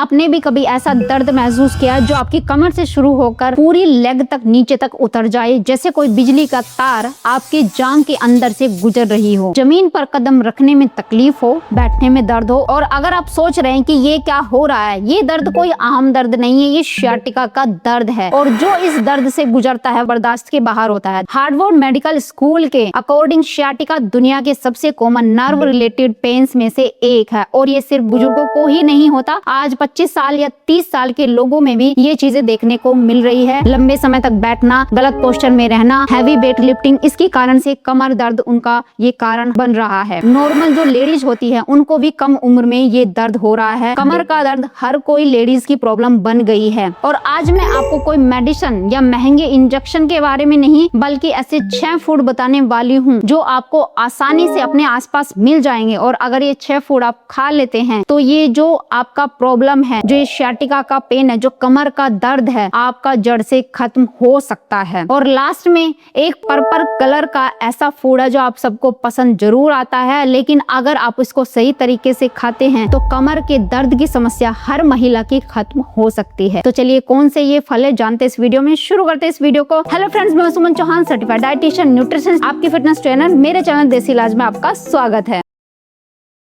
आपने भी कभी ऐसा दर्द महसूस किया जो आपकी कमर से शुरू होकर पूरी लेग तक नीचे तक उतर जाए, जैसे कोई बिजली का तार आपके जांघ के अंदर से गुजर रही हो, जमीन पर कदम रखने में तकलीफ हो, बैठने में दर्द हो। और अगर आप सोच रहे हैं कि ये क्या हो रहा है, ये दर्द कोई आम दर्द नहीं है, ये sciatica का दर्द है और जो इस दर्द से गुजरता है बर्दाश्त के बाहर होता है। हार्वर्ड मेडिकल स्कूल के अकॉर्डिंग sciatica दुनिया के सबसे कॉमन नर्व रिलेटेड पेन्स में से एक है और ये सिर्फ बुजुर्गों को ही नहीं होता, आज 25 साल या 30 साल के लोगों में भी ये चीजें देखने को मिल रही है। लंबे समय तक बैठना, गलत पोस्चर में रहना, हैवी वेट लिफ्टिंग, इसके कारण से कमर दर्द उनका ये कारण बन रहा है। नॉर्मल जो लेडीज होती है उनको भी कम उम्र में ये दर्द हो रहा है। कमर का दर्द हर कोई लेडीज की प्रॉब्लम बन गई है। और आज मैं आपको कोई मेडिसिन या महंगे इंजेक्शन के बारे में नहीं, बल्कि ऐसे 6 फूड बताने वाली हूँ जो आपको आसानी से अपने आसपास मिल जाएंगे। और अगर ये 6 फूड आप खा लेते हैं तो ये जो आपका प्रॉब्लम है, जो ये sciatica का पेन है, जो कमर का दर्द है, आपका जड़ से खत्म हो सकता है। और लास्ट में एक पर्पल कलर का ऐसा फूड है जो आप सबको पसंद जरूर आता है, लेकिन अगर आप इसको सही तरीके से खाते हैं तो कमर के दर्द की समस्या हर महिला की खत्म हो सकती है। तो चलिए कौन से ये फल है जानते इस वीडियो में। शुरू करते इस वीडियो को। हेलो फ्रेंड्स, मैं सुमन चौहान, सर्टिफाइड डाइटिशियन, न्यूट्रिशनिस्ट, आपकी फिटनेस ट्रेनर। मेरे चैनल देसी इलाज में आपका स्वागत है।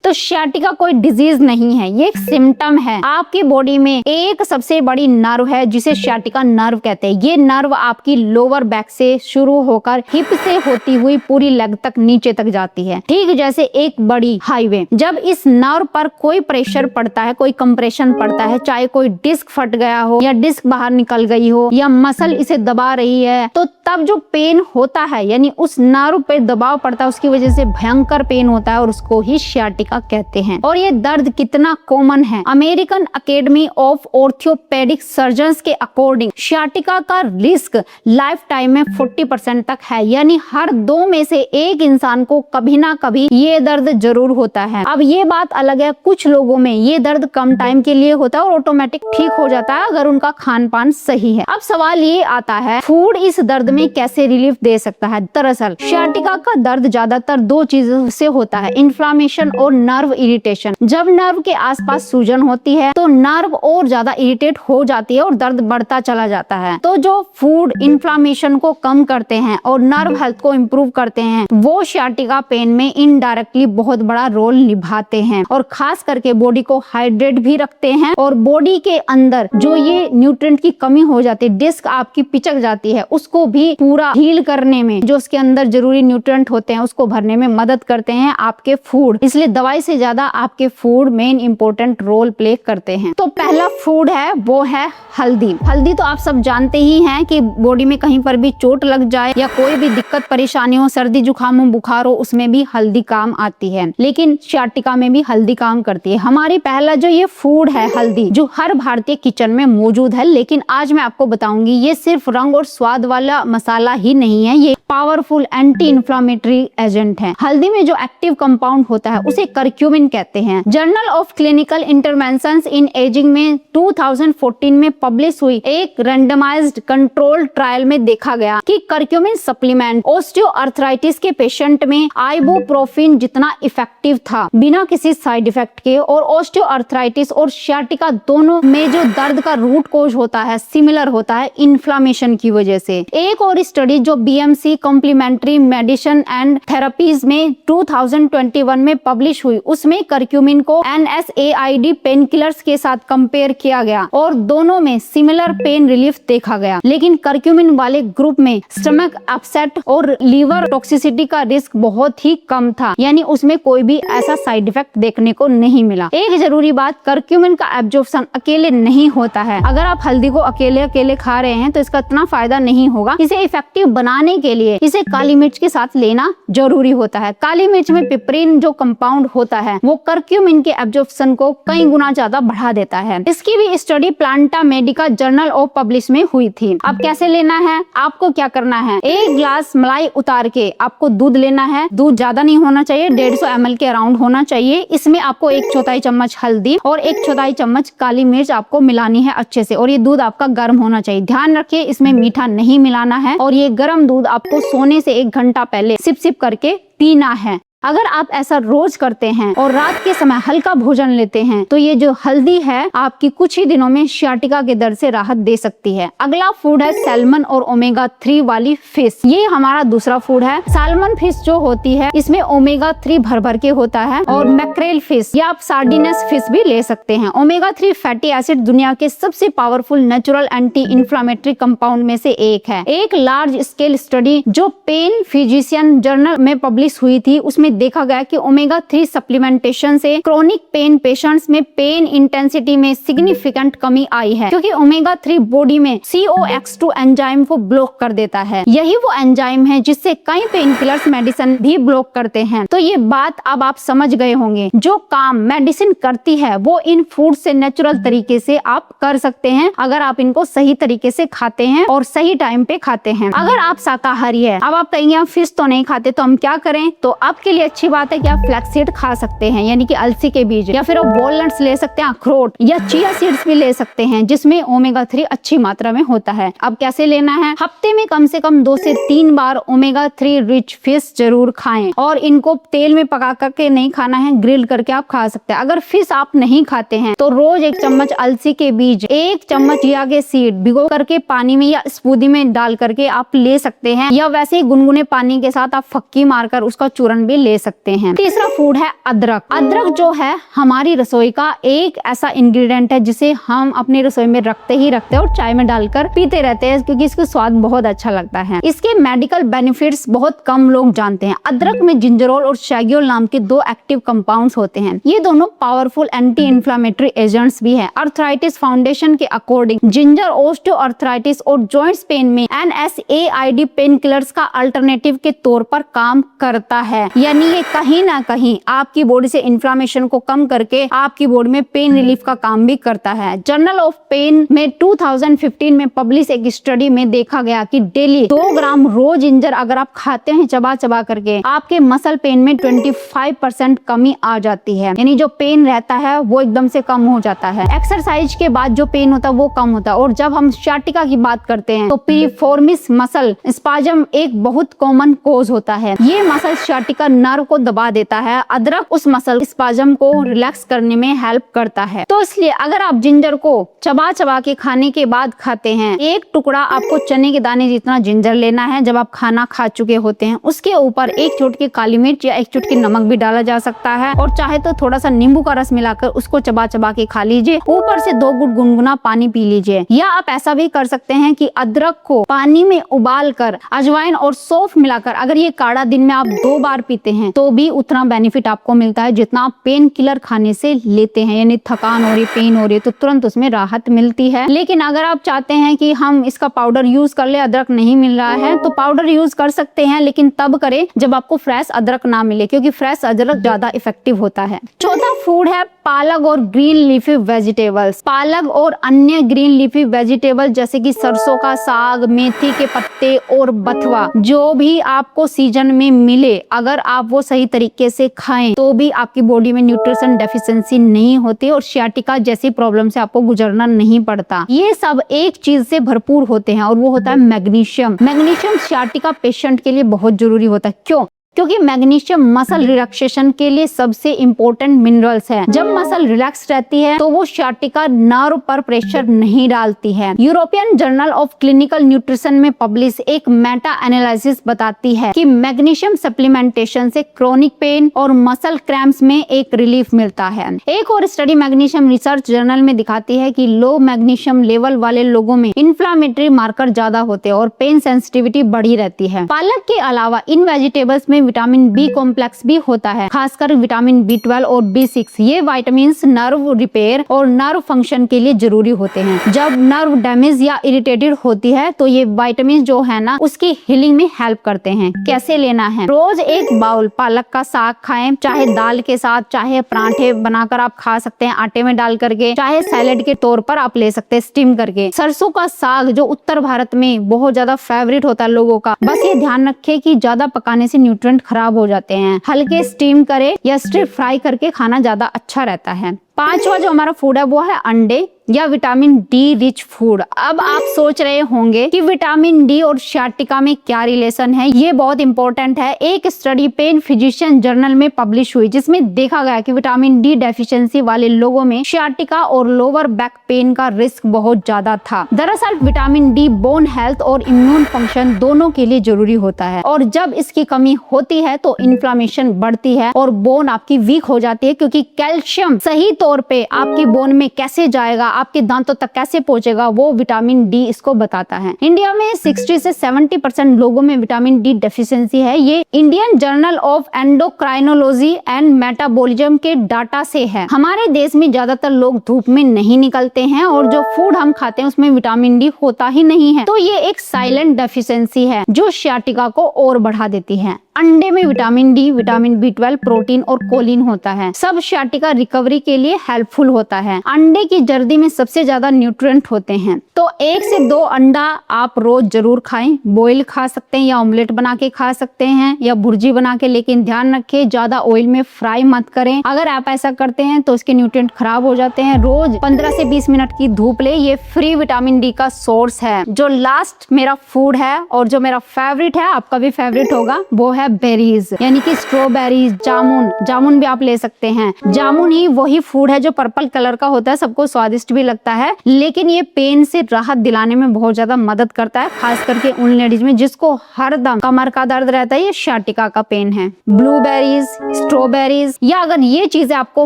तो sciatica कोई डिजीज नहीं है, ये एक सिम्टम है। आपकी बॉडी में एक सबसे बड़ी नर्व है जिसे sciatica नर्व कहते हैं। ये नर्व आपकी लोअर बैक से शुरू होकर हिप से होती हुई पूरी लेग तक नीचे तक जाती है, ठीक जैसे एक बड़ी हाईवे। जब इस नर्व पर कोई प्रेशर पड़ता है, कोई कंप्रेशन पड़ता है, चाहे कोई डिस्क फट गया हो या डिस्क बाहर निकल गई हो या मसल इसे दबा रही है, तो तब जो पेन होता है, यानी उस नर्व पे दबाव पड़ता है, उसकी वजह से भयंकर पेन होता है और उसको ही sciatica कहते हैं। और ये दर्द कितना कॉमन है, American academy of orthopaedic surgeons के अकॉर्डिंग sciatica का रिस्क लाइफ टाइम में 40% तक है, यानी हर 2 में से 1 इंसान को कभी ना कभी ये दर्द जरूर होता है। अब ये बात अलग है, कुछ लोगों में ये दर्द कम टाइम के लिए होता है और ऑटोमेटिक ठीक हो जाता है अगर उनका खान पान सही है। अब सवाल ये आता है, फूड इस दर्द में कैसे रिलीफ दे सकता है। दरअसल sciatica का दर्द ज्यादातर 2 चीजों से होता है, इन्फ्लामेशन और नर्व इरिटेशन। जब नर्व के आसपास सूजन होती है तो नर्व और ज्यादा इरिटेट हो जाती है और दर्द बढ़ता चला जाता है। तो जो फूड इन्फ्लामेशन को कम करते हैं और नर्व हेल्थ को इम्प्रूव करते हैं, वो sciatica पेन में इनडायरेक्टली बहुत बड़ा रोल निभाते हैं और खास करके बॉडी को हाइड्रेट भी रखते हैं। और बॉडी के अंदर जो ये न्यूट्रिएंट की कमी हो जाती है, डिस्क आपकी पिचक जाती है, उसको भी पूरा हील करने में, जो उसके अंदर जरूरी न्यूट्रिएंट होते हैं उसको भरने में मदद करते हैं आपके फूड। इसलिए दवाई से ज्यादा आपके food main important role play करते हैं। तो पहला फूड है वो है हल्दी। हल्दी तो आप सब जानते ही हैं कि बॉडी में कहीं पर भी चोट लग जाए या कोई भी दिक्कत परेशानी हो, सर्दी जुकाम हो, बुखार हो, उसमें भी हल्दी काम आती है। लेकिन sciatica में भी हल्दी काम करती है। हमारी पहला जो ये फूड है हल्दी, जो हर भारतीय किचन में मौजूद है, लेकिन आज मैं आपको बताऊंगी ये सिर्फ रंग और स्वाद वाला मसाला ही नहीं है, ये पावरफुल एंटी इंफ्लेमेटरी एजेंट है। हल्दी में जो एक्टिव कंपाउंड होता है उसे करक्यूमिन कहते हैं। Journal of clinical interventions in ageing में 2014 में पब्लिश हुई एक रैंडमाइज्ड कंट्रोल ट्रायल में देखा गया कि करक्यूमिन सप्लीमेंट ऑस्टियोआर्थराइटिस के पेशेंट में आइबुप्रोफेन जितना इफेक्टिव था, बिना किसी साइड इफेक्ट के। और ऑस्टियोआर्थराइटिस और sciatica दोनों में जो दर्द का रूट कोज होता है सिमिलर होता है, इन्फ्लामेशन की वजह से। एक और स्टडी जो BMC complementary medicine and therapies में 2021 में पब्लिश हुई, उसमें करक्यूमिन को NSAID पेन किलर्स के साथ कंपेयर किया गया और दोनों में सिमिलर पेन रिलीफ देखा गया। लेकिन करक्यूमिन वाले ग्रुप में स्टमक अपसेट और लीवर टॉक्सिसिटी का रिस्क बहुत ही कम था, यानी उसमें कोई भी ऐसा साइड इफेक्ट देखने को नहीं मिला। एक जरूरी बात, करक्यूमिन का एब्जॉर्प्शन अकेले नहीं होता है। अगर आप हल्दी को अकेले अकेले खा रहे हैं तो इसका इतना फायदा नहीं होगा। इसे इफेक्टिव बनाने के लिए इसे काली मिर्च के साथ लेना जरूरी होता है। काली मिर्च में पिपरिन जो कंपाउंड होता है वो करक्यूमिन के एब्जॉर्प्शन को कई गुना ज्यादा बढ़ा देता है। इसकी भी study Plantae Medica journal of publish में हुई थी। अब कैसे लेना है, आपको क्या करना है, 1 ग्लास मलाई उतार के आपको दूध लेना है। दूध ज्यादा नहीं होना चाहिए, 150 ml के अराउंड होना चाहिए। इसमें आपको 1/4 चम्मच हल्दी और 1/4 चम्मच काली मिर्च आपको मिलानी है अच्छे से, और ये दूध आपका गर्म होना चाहिए। ध्यान रखिए इसमें मीठा नहीं मिलाना है और ये गर्म दूध आपको सोने से 1 घंटा पहले सिप सिप करके पीना है। अगर आप ऐसा रोज करते हैं और रात के समय हल्का भोजन लेते हैं तो ये जो हल्दी है आपकी कुछ ही दिनों में सियाटिका के दर्द से राहत दे सकती है। अगला फूड है सैल्मन और ओमेगा 3 वाली फिश। ये हमारा दूसरा फूड है। सैल्मन फिश जो होती है इसमें ओमेगा 3 भर भर के होता है। और मैक्रेल फिश या आप सार्डिनस फिश भी ले सकते हैं। ओमेगा 3 फैटी एसिड दुनिया के सबसे powerful natural anti inflammatory compound में से एक है। एक लार्ज स्केल स्टडी जो पेन फिजिशियन जर्नल में पब्लिश हुई थी उसमें देखा गया कि ओमेगा 3 सप्लीमेंटेशन से क्रोनिक पेन पेशेंट्स में पेन इंटेंसिटी में सिग्निफिकेंट कमी आई है, क्योंकि ओमेगा 3 बॉडी में COX2 एंजाइम को ब्लॉक कर देता है। यही वो एंजाइम है जिससे कई पेन किलर्स मेडिसिन भी ब्लॉक करते हैं। तो ये बात अब आप समझ गए होंगे, जो काम मेडिसिन करती है वो इन फूड से नेचुरल तरीके से आप कर सकते हैं अगर आप इनको सही तरीके से खाते हैं और सही टाइम पे खाते हैं। अगर आप शाकाहारी है, अब आप कहेंगे हम फिश तो नहीं खाते तो हम क्या करें, तो आपके लिए अच्छी बात है कि आप फ्लैक्सीड खा सकते हैं, यानी कि अलसी के बीज, या फिर आप वॉलनट्स ले सकते हैं, अखरोट या चिया सीड्स भी ले सकते हैं जिसमें ओमेगा 3 अच्छी मात्रा में होता है। अब कैसे लेना है, हफ्ते में कम से कम 2 से 3 बार ओमेगा 3 रिच फिश जरूर खाएं और इनको तेल में पका करके नहीं खाना है, ग्रिल करके आप खा सकते हैं। अगर फिश आप नहीं खाते हैं तो रोज 1 चम्मच अलसी के बीज, 1 चम्मच चिया के सीड भिगो करके पानी में या स्मूदी में डाल करके आप ले सकते हैं, या वैसे ही गुनगुने पानी के साथ आप फक्की मारकर उसका चूरन भी ले सकते हैं। तीसरा फूड है अदरक। अदरक जो है हमारी रसोई का एक ऐसा इंग्रेडिएंट है जिसे हम अपनी रसोई में रखते ही रखते हैं और चाय में डालकर पीते रहते हैं, क्योंकि इसका स्वाद बहुत अच्छा लगता है। इसके मेडिकल बेनिफिट्स बहुत कम लोग जानते हैं। अदरक में जिंजरोल और शैगियोल नाम के 2 एक्टिव कंपाउंड्स होते हैं। ये दोनों पावरफुल एंटी इंफ्लेमेटरी एजेंट्स भी हैं। अर्थराइटिस फाउंडेशन के अकॉर्डिंग जिंजर ऑस्टियोआर्थराइटिस और जॉइंट्स पेन में NSAID पेन किलर्स का अल्टरनेटिव के तौर पर काम करता है, यानी ये कहीं ना कहीं आपकी बॉडी से इन्फ्लेमेशन को कम करके आपकी बॉडी में पेन रिलीफ का काम भी करता है। जर्नल ऑफ पेन में 2015 में पब्लिश एक स्टडी में देखा गया कि डेली 2 ग्राम रोज जिंजर अगर आप खाते हैं चबा चबा करके, आपके मसल पेन में 25% कमी आ जाती है, यानी जो पेन रहता है वो एकदम से कम हो जाता है। एक्सरसाइज के बाद जो पेन होता है वो कम होता है। और जब हम सियाटिका की बात करते हैं तो पिरिफॉर्मिस मसल स्पाज्म एक बहुत कॉमन कॉज होता है। ये मसल सियाटिका नर्व को दबा देता है। अदरक उस मसल स्पाज्म को रिलैक्स करने में हेल्प करता है। तो इसलिए अगर आप जिंजर को चबा चबा के खाने के बाद खाते हैं, 1 टुकड़ा आपको चने के दाने जितना जिंजर लेना है जब आप खाना खा चुके होते हैं, उसके ऊपर 1 चुटकी काली मिर्च या 1 चुटकी नमक भी डाला जा सकता है, और चाहे तो थोड़ा सा नींबू का रस मिलाकर उसको चबा चबा के खा लीजिए। ऊपर से 2 घूंट गुनगुना पानी पी लीजिए। या आप ऐसा भी कर सकते हैं कि अदरक को पानी में उबाल कर अजवाइन और सौंफ मिलाकर अगर ये काढ़ा दिन में आप 2 बार पीते हैं तो भी उतना बेनिफिट आपको मिलता है जितना आप पेन किलर खाने से लेते हैं। यानी थकान हो रही, पेन हो रही है तो तुरंत उसमें राहत मिलती है। लेकिन अगर आप चाहते हैं कि हम इसका पाउडर यूज कर ले, अदरक नहीं मिल रहा है, तो पाउडर यूज कर सकते हैं, लेकिन तब करें जब आपको फ्रेश अदरक ना मिले, क्योंकि फ्रेश अदरक ज्यादा इफेक्टिव होता है। चौथा फूड है पालक और ग्रीन लीफी वेजिटेबल्स। पालक और अन्य ग्रीन लीफी वेजिटेबल जैसे कि सरसों का साग, मेथी के पत्ते और बथुआ, जो भी आपको सीजन में मिले, अगर आप वो सही तरीके से खाएं तो भी आपकी बॉडी में न्यूट्रिशन डेफिशिएंसी नहीं होती और सियाटिका जैसी प्रॉब्लम से आपको गुजरना नहीं पड़ता। ये सब एक चीज से भरपूर होते हैं और वो होता है मैग्नीशियम। मैग्नीशियम सियाटिका पेशेंट के लिए बहुत जरूरी होता है। क्यों? क्योंकि मैग्नीशियम मसल रिलैक्सेशन के लिए सबसे इम्पोर्टेंट मिनरल्स है। जब मसल रिलैक्स रहती है तो वो सियाटिका नर्व पर प्रेशर नहीं डालती है। European journal of clinical nutrition में पब्लिश एक मेटा एनालिसिस बताती है कि मैग्नीशियम सप्लीमेंटेशन से क्रोनिक पेन और मसल क्रैम्प्स में एक रिलीफ मिलता है। एक और स्टडी मैग्नीशियम रिसर्च जर्नल में दिखाती है कि लो मैग्नीशियम लेवल वाले लोगों में इन्फ्लेमेटरी मार्कर ज्यादा होते हैं और पेन सेंसिटिविटी बढ़ी रहती है। पालक के अलावा इन वेजिटेबल्स में विटामिन बी कॉम्प्लेक्स भी होता है, खासकर विटामिन B12 और B6। ये विटामिन नर्व रिपेयर और नर्व फंक्शन के लिए जरूरी होते हैं। जब नर्व डैमेज या इरिटेटेड होती है तो ये विटामिन जो है ना उसकी हीलिंग में हेल्प करते हैं। कैसे लेना है? रोज 1 बाउल पालक का साग खाएं, चाहे दाल के साथ, चाहे पराठे बनाकर आप खा सकते हैं आटे में डाल करके, चाहे सैलेड के तौर पर आप ले सकते हैं स्टीम करके। सरसों का साग जो उत्तर भारत में बहुत ज्यादा फेवरेट होता है लोगों का, बस ये ध्यान रखें कि ज्यादा पकाने से न्यूट्रिएंट खराब हो जाते हैं। हल्के स्टीम करे या स्टिर फ्राई करके खाना ज्यादा अच्छा रहता है। 5वां जो हमारा फूड है वो है अंडे। या विटामिन डी रिच फूड। अब आप सोच रहे होंगे कि विटामिन डी और sciatica में क्या रिलेशन है। ये बहुत इंपॉर्टेंट है। एक स्टडी पेन फिजिशियन जर्नल में पब्लिश हुई जिसमें देखा गया कि विटामिन डी डेफिशिएंसी वाले लोगों में sciatica और लोअर बैक पेन का रिस्क बहुत ज्यादा था। दरअसल विटामिन डी बोन हेल्थ और इम्यून फंक्शन दोनों के लिए जरूरी होता है, और जब इसकी कमी होती है तो इन्फ्लामेशन बढ़ती है और बोन आपकी वीक हो जाती है, क्योंकि कैल्शियम सही तौर पे आपकी बोन में कैसे जाएगा, आपके दांतों तक कैसे पहुंचेगा, वो विटामिन डी इसको बताता है। इंडिया में 60 से 70% लोगों में विटामिन डी डेफिशिएंसी है। ये Indian journal of endocrinology and metabolism के डाटा से है। हमारे देश में ज्यादातर लोग धूप में नहीं निकलते हैं और जो फूड हम खाते हैं उसमें विटामिन डी होता ही नहीं है, तो ये एक साइलेंट डेफिशिएंसी है जो sciatica को और बढ़ा देती है। अंडे में vitamin D, vitamin B12, protein और कोलिन होता है। सब sciatica रिकवरी के लिए हेल्पफुल होता है। अंडे की जर्दी में सबसे ज्यादा न्यूट्रिएंट होते हैं, तो 1 से 2 अंडा आप रोज जरूर खाएं। बॉईल खा सकते हैं या ऑमलेट बना के खा सकते हैं या भुर्जी बना के, लेकिन ध्यान रखें ज्यादा ऑयल में फ्राई मत करें। अगर आप ऐसा करते हैं तो इसके न्यूट्रिएंट खराब हो जाते हैं। रोज 15 से 20 मिनट की धूप ले, ये फ्री विटामिन डी का सोर्स है। जो लास्ट मेरा फूड है और जो मेरा फेवरेट है, आपका भी फेवरेट होगा, वो है बेरीज, यानी कि स्ट्रॉबेरीज, जामुन। जामुन भी आप ले सकते हैं। जामुन ही वही फूड है जो पर्पल कलर का होता है, सबको स्वादिष्ट भी लगता है, लेकिन ये पेन से राहत दिलाने में बहुत ज्यादा मदद करता है, खास करके उन लेडीज में जिसको हरदम कमर का दर्द रहता है, ये sciatica का पेन है। ब्लूबेरीज, स्ट्रॉबेरीज, या अगर ये चीजें आपको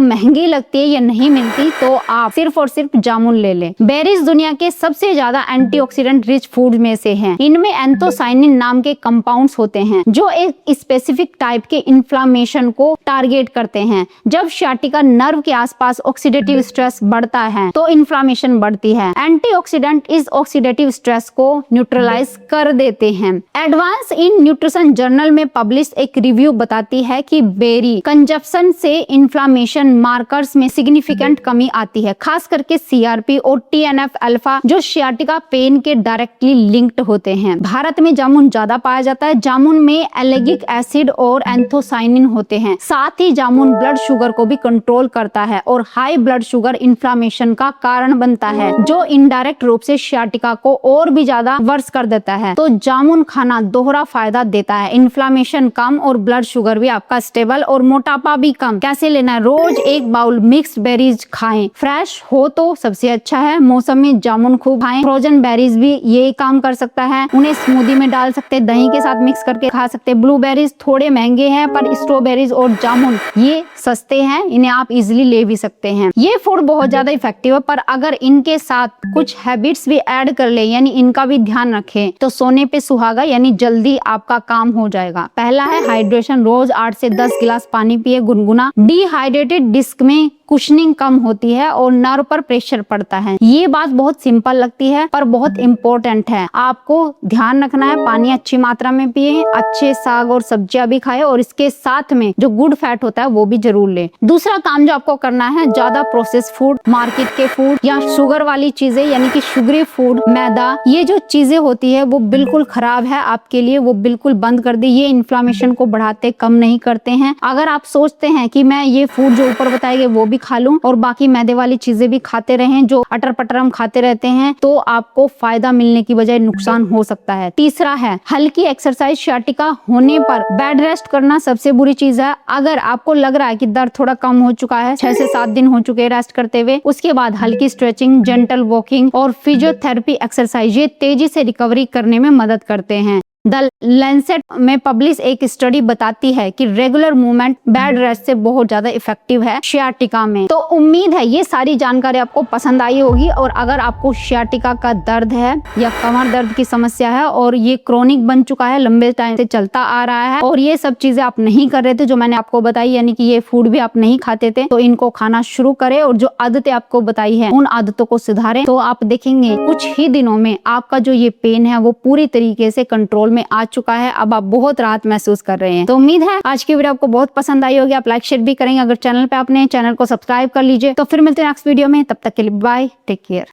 महंगी लगती है या नहीं मिलती तो आप सिर्फ और सिर्फ जामुन ले लें। बेरीज दुनिया के सबसे ज्यादा एंटीऑक्सीडेंट रिच फूड में से हैं। इनमें एंथोसाइनिन नाम के कंपाउंड्स होते हैं जो एक स्पेसिफिक टाइप के इन्फ्लामेशन को टारगेट करते हैं। जब sciatica नर्व के आसपास ऑक्सीडेटिव स्ट्रेस बढ़ता है तो इन्फ्लामेशन बढ़ती है। एंटीऑक्सीडेंट इस ऑक्सीडेटिव स्ट्रेस को न्यूट्रलाइज कर देते हैं। एडवांस इन न्यूट्रिशन जर्नल में पब्लिश एक रिव्यू बताती है कि बेरी कंजप्शन से इन्फ्लामेशन मार्कर्स में सिग्निफिकेंट कमी आती है, खास करके CRP और TNF अल्फा जो sciatica पेन के डायरेक्टली लिंक्ड होते हैं। भारत में जामुन ज्यादा पाया जाता है। जामुन में एलेगिक एसिड और एंथोसाइनिन होते हैं। साथ ही जामुन ब्लड शुगर को भी कंट्रोल करता है और हाई ब्लड शुगर इन्फ्लामेशन का कारण बनता है, जो इनडायरेक्ट रूप से sciatica को और भी ज्यादा वर्स कर देता है। तो जामुन खाना दोहरा फायदा देता है, इन्फ्लामेशन कम और ब्लड शुगर भी आपका स्टेबल और मोटापा भी कम। कैसे लेना है? रोज 1 बाउल मिक्स्ड बेरीज खाएं। फ्रेश हो तो सबसे अच्छा है। मौसम में जामुन खूब खाएं। फ्रोजन बेरीज भी यही काम कर सकता है। उन्हें स्मूदी में डाल सकते हैं, दही के साथ मिक्स करके खा सकते हैं। ब्लूबेरीज थोड़े महंगे हैं, पर स्ट्रॉबेरीज और जामुन ये सस्ते हैं, इन्हें आप इजिली ले भी सकते हैं। ये फूड बहुत ज्यादा इफेक्टिव है, पर अगर इनके साथ कुछ हैबिट्स भी ऐड कर ले, यानी इनका भी ध्यान रखें, तो सोने पे सुहागा, यानी जल्दी आपका काम हो जाएगा। पहला है हाइड्रेशन। रोज 8 से 10 गिलास पानी पिए गुनगुना। डिहाइड्रेटेड डिस्क में कुशनिंग कम होती है और नर्व पर प्रेशर पड़ता है। ये बात बहुत सिंपल लगती है पर बहुत इंपॉर्टेंट है। आपको ध्यान रखना है, पानी अच्छी मात्रा में पिए, अच्छे साग और सब्जियां भी खाएं और इसके साथ में जो गुड फैट होता है वो भी जरूर ले। दूसरा काम जो आपको करना है, ज्यादा प्रोसेस फूड, मार्केट के फूड या शुगर वाली चीजें, यानी कि शुगरी फूड, मैदा, ये जो चीजें होती है वो बिल्कुल खराब है आपके लिए, वो बिल्कुल बंद कर दे। ये इन्फ्लामेशन को बढ़ाते कम नहीं करते हैं। अगर आप सोचते हैं कि मैं ये फूड जो ऊपर बताए गए वो भी खा लूं और बाकी मैदे वाली चीजें भी खाते रहें जो अटर पटर हम खाते रहते हैं, तो आपको फायदा मिलने की बजाय नुकसान हो सकता है। तीसरा है हल्की एक्सरसाइज। sciatica होने पर बेड रेस्ट करना सबसे बुरी चीज है। अगर आपको लग रहा है कि दर्द थोड़ा कम हो चुका है, 6 से 7 दिन हो चुके हैं रेस्ट करते हुए, उसके बाद हल्की स्ट्रेचिंग, जेंटल वॉकिंग और फिजियोथेरेपी एक्सरसाइज ये तेजी से रिकवरी करने में मदद करते हैं। द लैंसेट में पब्लिश एक स्टडी बताती है कि रेगुलर मूवमेंट बेड रेस्ट से बहुत ज्यादा इफेक्टिव है sciatica में। तो उम्मीद है ये सारी जानकारी आपको पसंद आई होगी, और अगर आपको sciatica का दर्द है या कमर दर्द की समस्या है और ये क्रोनिक बन चुका है, लंबे टाइम से चलता आ रहा है और ये सब चीजें आप नहीं कर रहे थे जो मैंने आपको बताई, यानी कि ये फूड भी आप नहीं खाते थे, तो इनको खाना शुरू करें और जो आदतें आपको बताई है उन आदतों को सुधारें, तो आप देखेंगे कुछ ही दिनों में आपका जो ये पेन है वो पूरी तरीके से कंट्रोल में आ चुका है। अब आप बहुत राहत महसूस कर रहे हैं। तो उम्मीद है आज की वीडियो आपको बहुत पसंद आई होगी। आप लाइक शेयर भी करेंगे। अगर चैनल पे आपने चैनल को सब्सक्राइब कर लीजिए। तो फिर मिलते हैं नेक्स्ट वीडियो में, तब तक के लिए बाय, टेक केयर।